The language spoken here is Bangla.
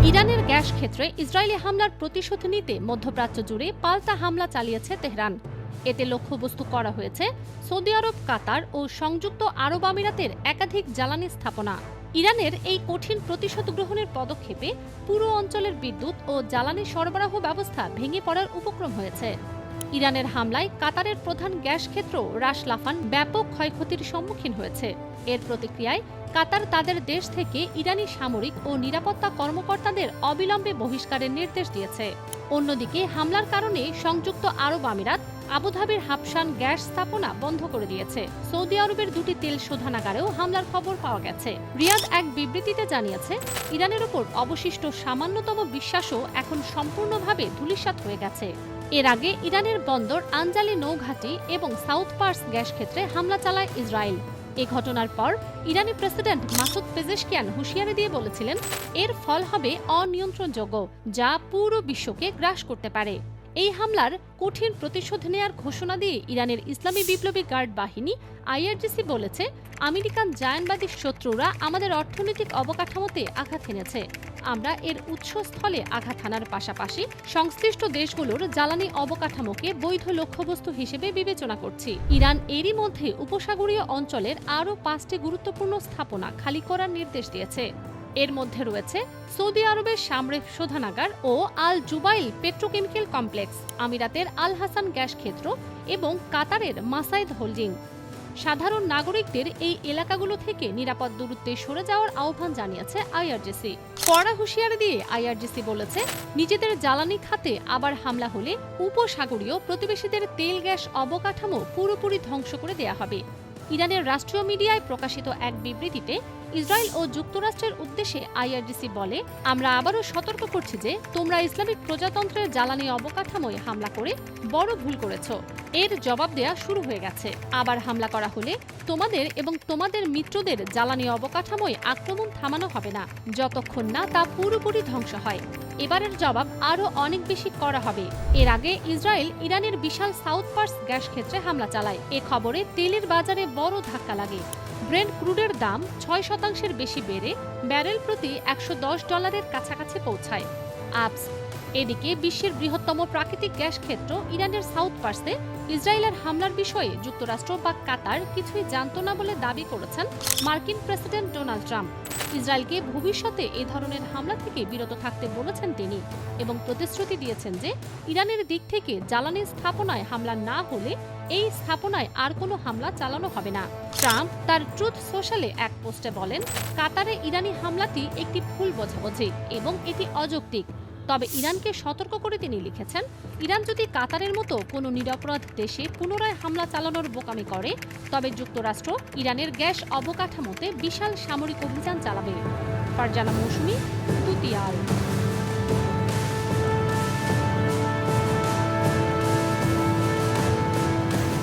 ইরানের গ্যাস ক্ষেত্রে ইসরায়েলি হামলার প্রতিশোধ নিতে মধ্যপ্রাচ্য জুড়ে পাল্টা হামলা চালিয়েছে তেহরান। এতে লক্ষ্যবস্তু করা হয়েছে সৌদি আরব, কাতার ও সংযুক্ত আরব আমিরাতের একাধিক জ্বালানি স্থাপনা। ইরানের এই কঠিন প্রতিশোধ গ্রহণের পদক্ষেপে পুরো অঞ্চলের বিদ্যুৎ ও জ্বালানি সরবরাহ ব্যবস্থা ভেঙে পড়ার উপক্রম হয়েছে। ইরানের হামলায় কাতারের প্রধান গ্যাস ক্ষেত্র রাস লাফান ব্যাপক ক্ষয়ক্ষতির সম্মুখীন হয়েছে। এর প্রতিক্রিয়ায় কাতার তাদের দেশ থেকে ইরানি সামরিক ও নিরাপত্তা কর্মকর্তাদের অবিলম্বে বহিষ্কারের নির্দেশ দিয়েছে। অন্যদিকে হামলার কারণে সংযুক্ত আরব আমিরাত আবুধাবির হাবশান গ্যাস স্থাপনা বন্ধ করে দিয়েছে। সৌদি আরবের দুটি তেল শোধনাগারেও হামলার খবর পাওয়া গেছে। রিয়াদ এক বিবৃতিতে জানিয়েছে, ইরানের ওপর অবশিষ্ট সামান্যতম বিশ্বাসও এখন সম্পূর্ণভাবে ধূলিসাৎ হয়ে গেছে। এর আগে ইরানের বন্দর আনজালি নৌঘাঁটি এবং সাউথ পার্স গ্যাস ক্ষেত্রে হামলা চালায় ইসরায়েল। এ ঘটনার পর ইরানি প্রেসিডেন্ট মাসুদ পেজেশকিয়ান হুঁশিয়ারি দিয়ে বলেছিলেন, এর ফল হবে অনিয়ন্ত্রণযোগ্য, যা পুরো বিশ্বকে গ্রাস করতে পারে। এই হামলার কঠিন প্রতিশোধ নেয়ার ঘোষণা দিয়ে ইরানের ইসলামী বিপ্লবী গার্ড বাহিনী আইআরজিসি বলেছে, আমেরিকান জায়ানবাদী শত্রুরা আমাদের অর্থনৈতিক অবকাঠামোতে আঘাত হেনেছে। আমরা এর উৎসস্থলে আঘাত হানার পাশাপাশি সংশ্লিষ্ট দেশগুলোর জ্বালানি অবকাঠামোকে বৈধ লক্ষ্যবস্তু হিসেবে বিবেচনা করছি। ইরান এরই মধ্যে উপসাগরীয় অঞ্চলের আরও 5টি গুরুত্বপূর্ণ স্থাপনা খালি করার নির্দেশ দিয়েছে। এর মধ্যে রয়েছে সৌদি আরবের সামরিক শোধনাগার ও আল জুবাইল পেট্রোকেমিক্যাল কমপ্লেক্স, আমিরাতের আল হাসান গ্যাস ক্ষেত্র এবং কাতারের মাসাইদ হোল্ডিং। সাধারণ নাগরিকদের এই এলাকাগুলো থেকে নিরাপদ দূরত্বে সরে যাওয়ার আহ্বান জানিয়েছে আইআরজিসি। কড়া হুঁশিয়ারি দিয়ে আইআরজিসি বলেছে, নিজেদের জ্বালানি খাতে আবার হামলা হলে উপসাগরীয় প্রতিবেশীদের তেল গ্যাস অবকাঠামো পুরোপুরি ধ্বংস করে দেয়া হবে। ইরানের রাষ্ট্রীয় মিডিয়ায় প্রকাশিত এক বিবৃতিতে ইসরায়েল ও যুক্তরাষ্ট্রের উদ্দেশ্যে আইআরজিসি বলে, আমরা আবারও সতর্ক করছি যে তোমরা ইসলামিক প্রজাতন্ত্রের জ্বালানি অবকাঠামোয় হামলা করে বড় ভুল করেছ। এর জবাব দেয়া শুরু হয়ে গেছে। আবার হামলা করা হলে তোমাদের এবং তোমাদের মিত্রদের জ্বালানি অবকাঠামোয় আক্রমণ থামানো হবে না, যতক্ষণ না তা পুরোপুরি ধ্বংস হয়। এবারের জবাব আরও অনেক বেশি করা হবে। এর আগে ইসরায়েল ইরানের বিশাল সাউথ পার্স গ্যাস ক্ষেত্রে হামলা চালায়। এ খবরে তেলের বাজারে বড় ধাক্কা লাগে। ব্রেন্ট ক্রুডের দাম 6% বেশি বেড়ে ব্যারেল প্রতি $110 কাছাকাছি পৌঁছায়। এদিকে বিশ্বের বৃহত্তম প্রাকৃতিক গ্যাস ক্ষেত্র ইরানের সাউথ পার্সে ইসরায়েলের হামলার বিষয়ে যুক্তরাষ্ট্র বা কাতার কিছুই জানত না বলে দাবি করেছেন মার্কিন প্রেসিডেন্ট ডোনাল্ড ট্রাম্প। ইসরায়েলকে ভবিষ্যতে এ ধরনের হামলা থেকে বিরত থাকতে বলেছেন তিনি এবং প্রতিশ্রুতি দিয়েছেন যে ইরানের দিক থেকে জ্বালানি স্থাপনায় হামলা না হলে এই স্থাপনায় আর কোনো হামলা চালানো হবে না। ট্রাম্প তার ট্রুথ সোশ্যালে এক পোস্টে বলেন, কাতারে ইরানি হামলাটি একটি ভুল বোঝাবুঝি এবং এটি অযৌক্তিক। তবে ইরানকে সতর্ক করে তিনি লিখেছেন, ইরান যদি কাতারের মতো কোনো নিরপরাধ দেশে পুনরায় হামলা চালানোর বোকামি করে, তবে যুক্তরাষ্ট্র ইরানের গ্যাস অবকাঠামোতে বিশাল সামরিক অভিযান চালাবে। ফারজানা মৌসুমী, তুতিয়াল।